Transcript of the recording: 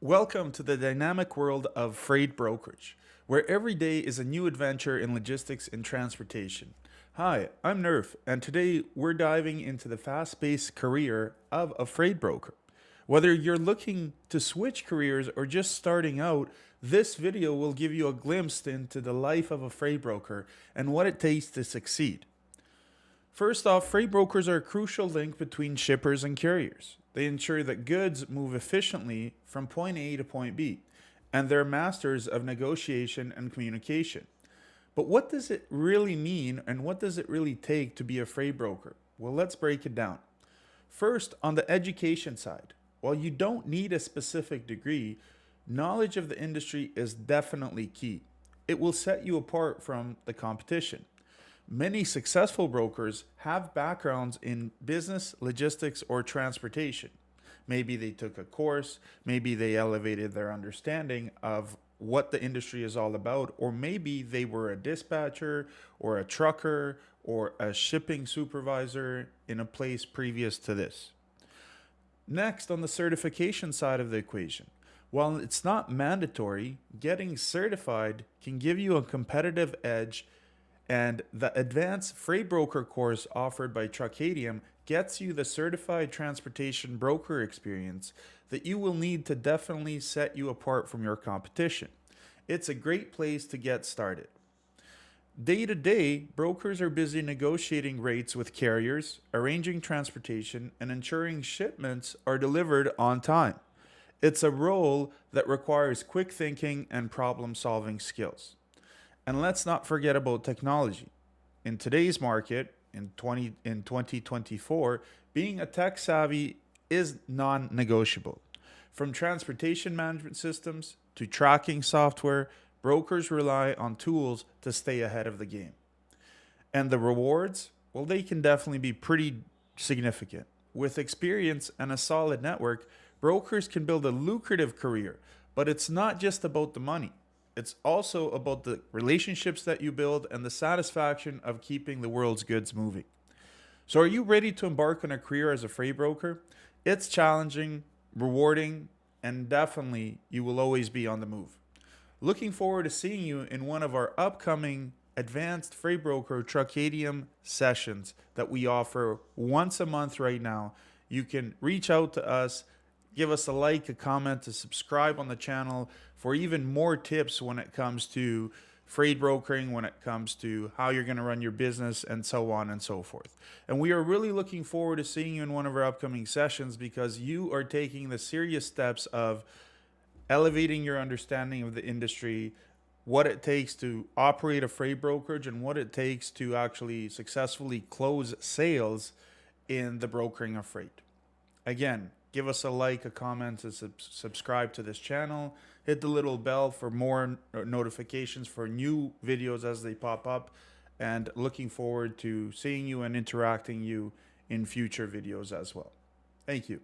Welcome to the dynamic world of freight brokerage, where every day is a new adventure in logistics and transportation. Hi, I'm Nerf, and today we're diving into the fast paced career of a freight broker. Whether you're looking to switch careers or just starting out, this video will give you a glimpse into the life of a freight broker and what it takes to succeed. First off, freight brokers are a crucial link between shippers and carriers. They ensure that goods move efficiently from point A to point B, and they're masters of negotiation and communication. But what does it really mean and what does it really take to be a freight broker? Well, let's break it down. First, on the education side, while you don't need a specific degree, knowledge of the industry is definitely key. It will set you apart from the competition. Many successful brokers have backgrounds in business, logistics, or transportation. Maybe they took a course, maybe they elevated their understanding of what the industry is all about, or maybe they were a dispatcher or a trucker or a shipping supervisor in a place previous to this. Next, on the certification side of the equation, while it's not mandatory, getting certified can give you a competitive edge, and the advanced freight broker course offered by Truckadium gets you the certified transportation broker experience that you will need to definitely set you apart from your competition. It's a great place to get started. Day to day, brokers are busy negotiating rates with carriers, arranging transportation, and ensuring shipments are delivered on time. It's a role that requires quick thinking and problem solving skills. And let's not forget about technology. In today's market, in 2024, being a tech savvy is non-negotiable. From transportation management systems to tracking software, brokers rely on tools to stay ahead of the game. And the rewards, well, they can definitely be pretty significant. With experience and a solid network, brokers can build a lucrative career, but it's not just about the money. It's also about the relationships that you build and the satisfaction of keeping the world's goods moving. So, are you ready to embark on a career as a freight broker? It's challenging, rewarding, and definitely you will always be on the move. Looking forward to seeing you in one of our upcoming advanced freight broker Truckadium sessions that we offer once a month right now. You can reach out to us. Give us a like, a comment, a subscribe on the channel for even more tips when it comes to freight brokering, when it comes to how you're going to run your business, and so on and so forth. And we are really looking forward to seeing you in one of our upcoming sessions because you are taking the serious steps of elevating your understanding of the industry, what it takes to operate a freight brokerage, and what it takes to actually successfully close sales in the brokering of freight. Again, give us a like, a comment, and subscribe to this channel. Hit the little bell for more notifications for new videos as they pop up. And looking forward to seeing you and interacting you in future videos as well. Thank you.